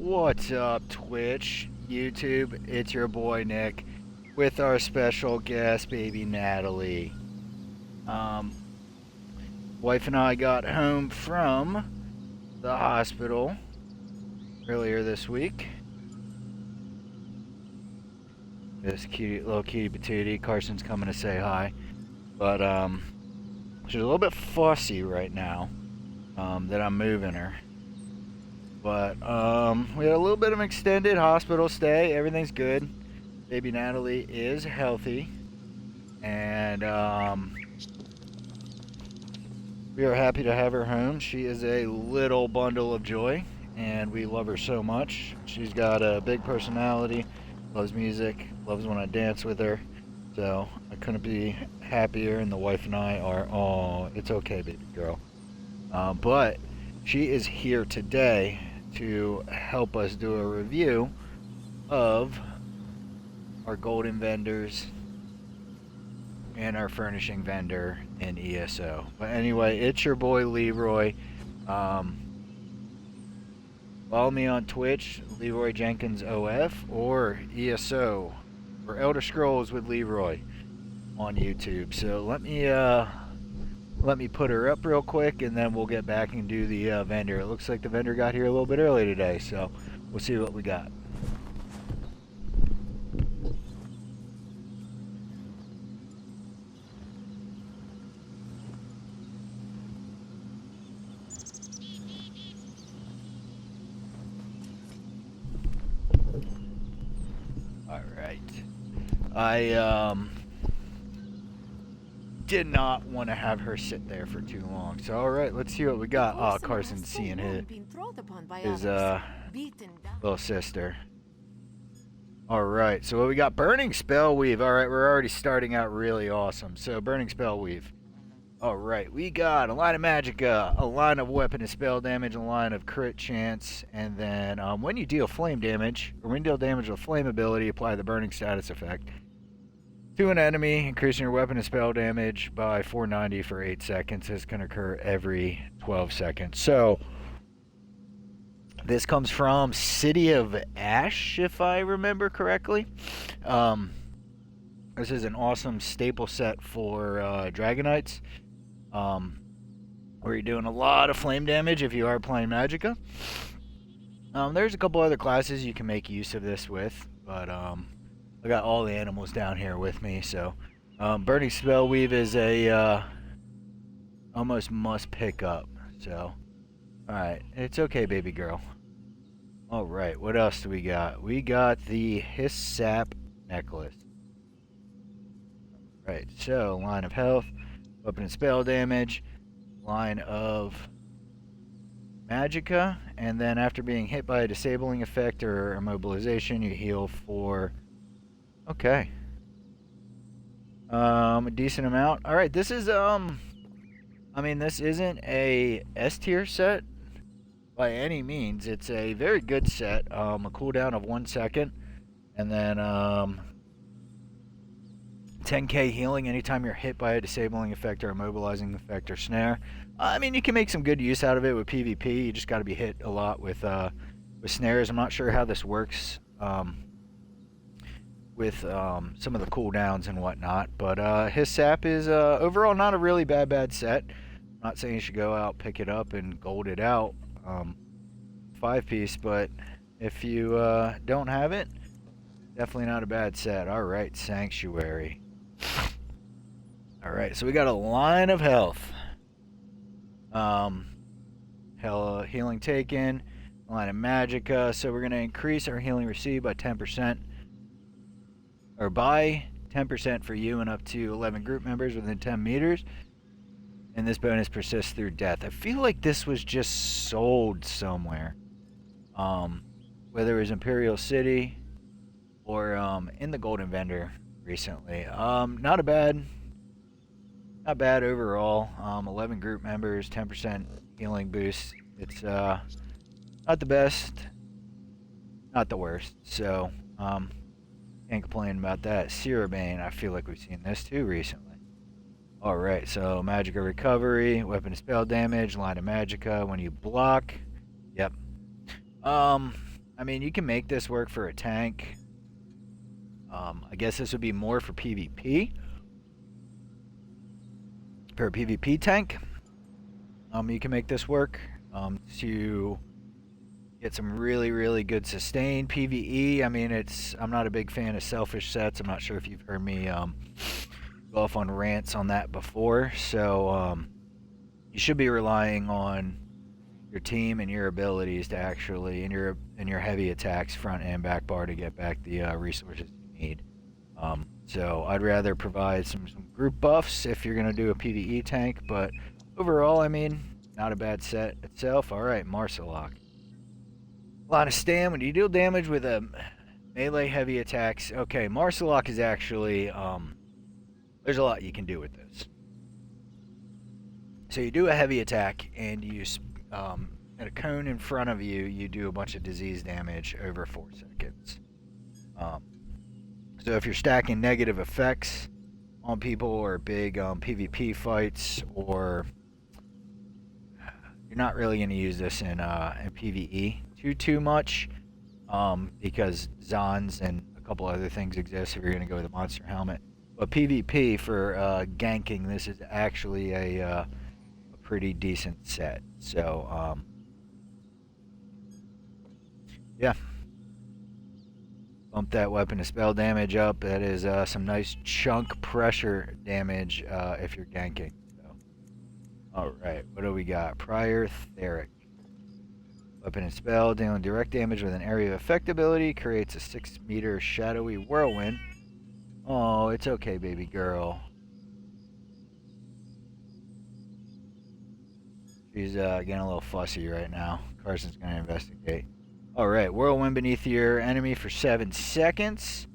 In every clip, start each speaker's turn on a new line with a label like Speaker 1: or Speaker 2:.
Speaker 1: What's up, Twitch, YouTube? It's your boy Nick with our special guest, baby Natalie. Um, Wife and I got home from the hospital earlier this week. This cute little cutie patootie. Carson's coming to say hi, but she's a little bit fussy right now that I'm moving her. But we had a little bit of an extended hospital stay. Everything's good. Baby Natalie is healthy, and we are happy to have her home. She is a little bundle of joy, and we love her so much. She's got a big personality, loves music, loves when I dance with her. So I couldn't be happier, and the wife and I are, oh, it's okay, baby girl. But she is here today to help us do a review of our golden vendors and our furnishing vendor in ESO. But anyway, it's your boy Leroy. Follow me on Twitch, Leroy Jenkins OF, or ESO, or Elder Scrolls with Leroy on YouTube. So let me put her up real quick, and then we'll get back and do the vendor. It looks like the vendor got here a little bit early today, so we'll see what we got. All right. I did not want to have her sit there for too long. So all right, let's see what we got. Oh, Carson's seeing his little sister. All right, so what we got? Burning Spell Weave. All right, we're already starting out really awesome. So Burning Spell Weave. All right, we got a line of Magicka, a line of weapon and spell damage, a line of crit chance, and then when you deal flame damage, or when you deal damage with flame ability, apply the burning status effect to an enemy, increasing your weapon and spell damage by 490 for 8 seconds. This can occur every 12 seconds. So this comes from City of Ash, if I remember correctly. This is an awesome staple set for Dragonites, where you're doing a lot of flame damage if you are playing Magicka. There's a couple other classes you can make use of this with, but I got all the animals down here with me, so Burning Spell Weave is a almost must pick up. So, alright, it's okay, baby girl. Alright, what else do we got? We got the Hissap necklace. Right, so line of health, weapon and spell damage, line of Magicka, and then after being hit by a disabling effect or immobilization, you heal for, okay, a decent amount. All right, this is I mean, this isn't a S tier set by any means. It's a very good set. A cooldown of 1 second, and then 10k healing anytime you're hit by a disabling effect or immobilizing effect or snare. I mean, you can make some good use out of it with PvP. You just got to be hit a lot with snares. I'm not sure how this works with some of the cooldowns and whatnot, but Hissap is overall not a really bad set. I'm not saying you should go out, pick it up, and gold it out 5-piece, but if you don't have it, definitely not a bad set. All right, Sanctuary. All right, so we got a line of health. Healing taken, line of Magicka. So we're going to increase our healing received by 10%, or by 10% for you and up to 11 group members within 10 meters. And this bonus persists through death. I feel like this was just sold somewhere, whether it was Imperial City or in the Golden Vendor recently. Not bad overall. 11 group members, 10% healing boost. It's not the best, not the worst. So can't complain about that. Cirabane, I feel like we've seen this too recently. Alright, so Magicka recovery, weapon and spell damage, line of Magicka when you block. Yep. I I mean, you can make this work for a tank. I guess this would be more for PvP. For a PvP tank, you can make this work to get some really, really good sustain. PvE, I mean, I'm not a big fan of selfish sets. I'm not sure if you've heard me go off on rants on that before. So you should be relying on your team and your abilities to actually, in your heavy attacks, front and back bar, to get back the resources you need. So I'd rather provide some group buffs if you're going to do a PvE tank, but overall, I mean, not a bad set itself. Alright, Marsalok. A lot of stam. When you deal damage with a melee heavy attacks, okay, Marsalok is actually, there's a lot you can do with this. So you do a heavy attack, and you, at a cone in front of you, you do a bunch of disease damage over 4 seconds. So if you're stacking negative effects on people, or big PvP fights, or you're not really going to use this in PvE too much, because Zons and a couple other things exist if you're going to go with a monster helmet. But PvP, for ganking, this is actually a pretty decent set. So yeah. Bump that weapon to spell damage up. That is some nice chunk pressure damage if you're ganking. So. Alright, what do we got? Prior Theric. Weapon and spell, dealing direct damage with an area of effect ability, creates a 6-meter shadowy whirlwind. Oh, it's okay, baby girl. She's getting a little fussy right now. Carson's going to investigate. Alright, whirlwind beneath your enemy for 7 seconds.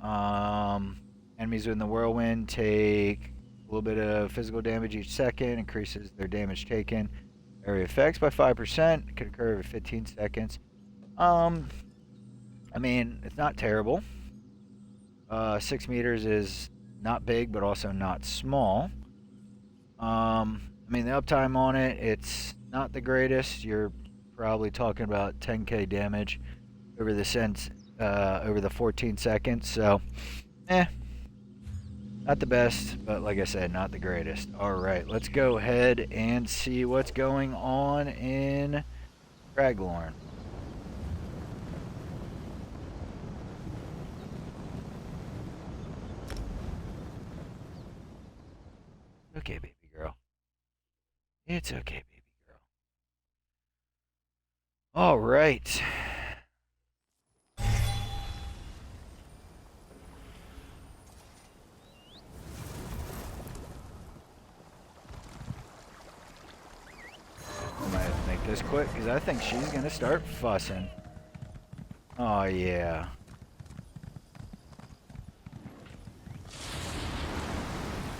Speaker 1: Enemies within the whirlwind take a little bit of physical damage each second, increases their damage taken. Area effects by 5%, could occur every 15 seconds. I mean, it's not terrible. 6 meters is not big, but also not small. I mean, the uptime on it, it's not the greatest. You're probably talking about 10k damage over the 14 seconds, so not the best, but like I said, not the greatest. Alright, let's go ahead and see what's going on in Craglorn. Okay, baby girl. It's okay, baby girl. All right. I might have to make this quick because I think she's gonna start fussing. Oh yeah.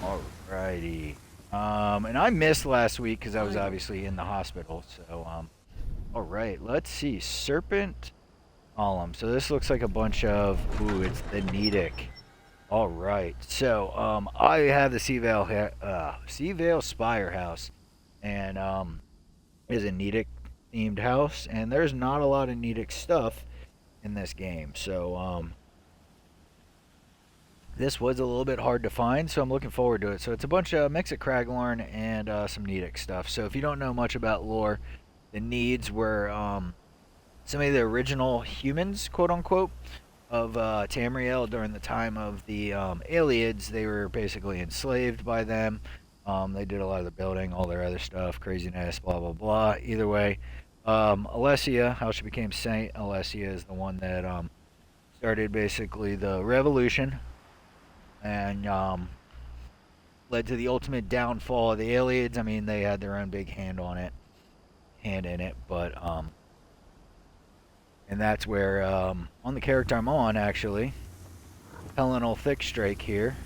Speaker 1: Alrighty. And I missed last week because I was obviously in the hospital. So alright, let's see. Serpent Column. So this looks like a bunch of, ooh, it's the Nedic. Alright, so I have the Seavale Spire House, and is a Nedic themed house, and there's not a lot of Nedic stuff in this game, so this was a little bit hard to find, so I'm looking forward to it. So it's a bunch of mix of Craglorn and some Nedic stuff. So if you don't know much about lore, the Needs were some of the original humans, quote unquote, of Tamriel during the time of the Aliens. They were basically enslaved by them. They did a lot of the building, all their other stuff, craziness, blah blah blah. Either way, Alessia, how she became Saint Alessia, is the one that started basically the revolution and led to the ultimate downfall of the Aliens. I mean, they had their own big hand in it, but and that's where on the character I'm on, actually, Pelinal Thickstrake here,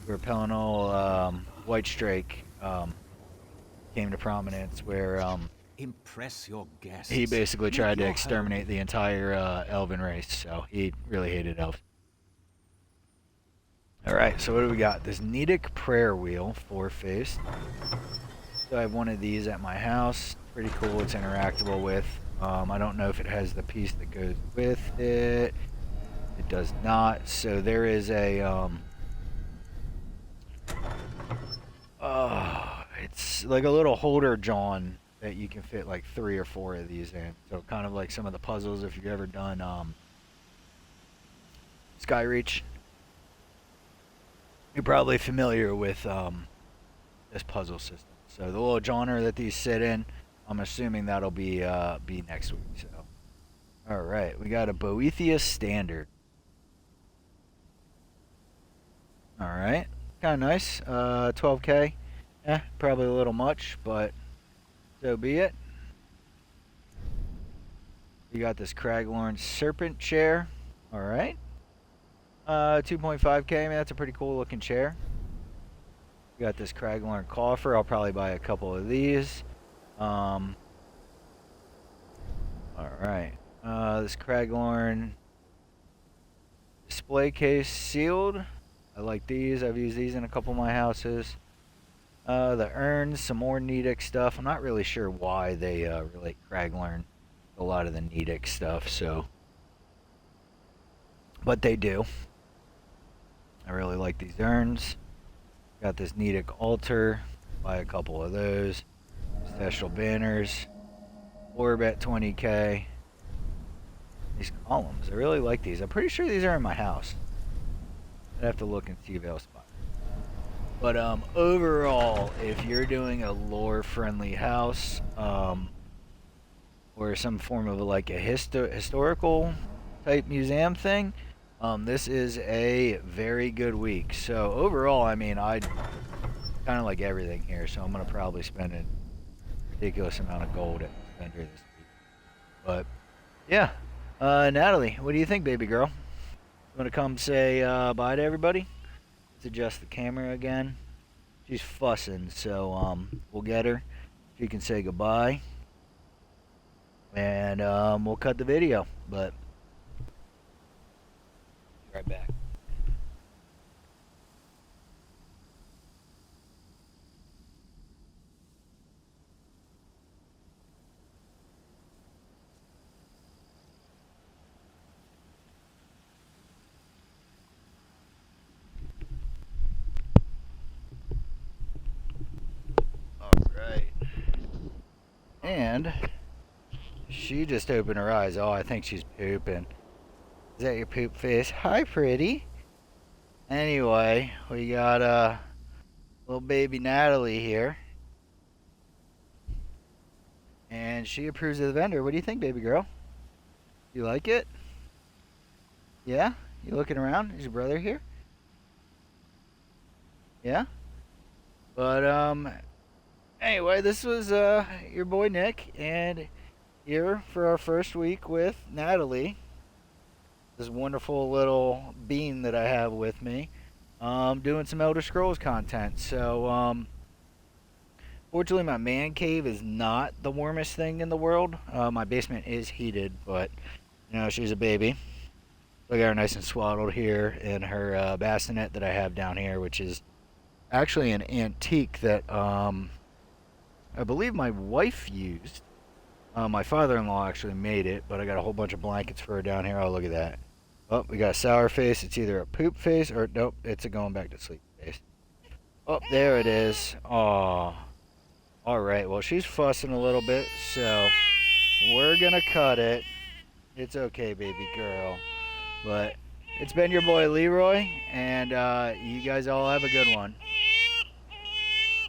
Speaker 1: where Pelinal Whitestrake came to prominence, where
Speaker 2: impress your guests.
Speaker 1: He basically tried to exterminate the entire elven race, so he really hated elves. Alright, so what do we got? This Nedic prayer wheel, 4-faced. So I have one of these at my house. Pretty cool. It's interactable with. I don't know if it has the piece that goes with it. It does not. So there is a it's like a little holder John that you can fit like 3 or 4 of these in. So kind of like some of the puzzles if you've ever done Skyreach. You're probably familiar with this puzzle system. So the little joiner that these sit in, I'm assuming that'll be next week. So, all right, we got a Boethia Standard. All right, kind of nice. 12K. Probably a little much, but so be it. We got this Craglorn Serpent chair. All right. 2.5K. I mean, that's a pretty cool looking chair. We got this Craglorn coffer. I'll probably buy a couple of these. All right. This Craglorn display case sealed. I like these. I've used these in a couple of my houses. The urns, some more Nedic stuff. I'm not really sure why they relate Craglorn a lot of the Nedic stuff, so. But they do. I really like these urns. Got this Nedic altar. Buy a couple of those. Special banners. Orb at 20K. These columns. I really like these. I'm pretty sure these are in my house. I'd have to look and see if they'll spot. But overall, if you're doing a lore-friendly house, or some form of like a historical type museum thing, this is a very good week. So overall, I mean, I kind of like everything here. So I'm gonna probably spend a ridiculous amount of gold at Spender this week. But yeah, Natalie, what do you think, baby girl? You wanna come say bye to everybody? Let's adjust the camera again. She's fussing, so we'll get her. She can say goodbye, and we'll cut the video. But be right back. All right. And she just opened her eyes. Oh, I think she's pooping. Is that your poop face? Hi, pretty. Anyway, we got little baby Natalie here. And she approves of the vendor. What do you think, baby girl? You like it? Yeah? You looking around? Is your brother here? Yeah? But anyway, this was your boy Nick, and here for our first week with Natalie. This wonderful little bean that I have with me. Doing some Elder Scrolls content. So fortunately my man cave is not the warmest thing in the world. My basement is heated, but you know, she's a baby. So I got her nice and swaddled here in her bassinet that I have down here, which is actually an antique that I believe my wife used. My father-in-law actually made it, but I got a whole bunch of blankets for her down here. Oh, look at that. Oh, we got a sour face. It's either a poop face or, nope, it's a going back to sleep face. Oh, there it is. Oh. Alright, well, she's fussing a little bit, so we're going to cut it. It's okay, baby girl. But it's been your boy Leroy, and you guys all have a good one.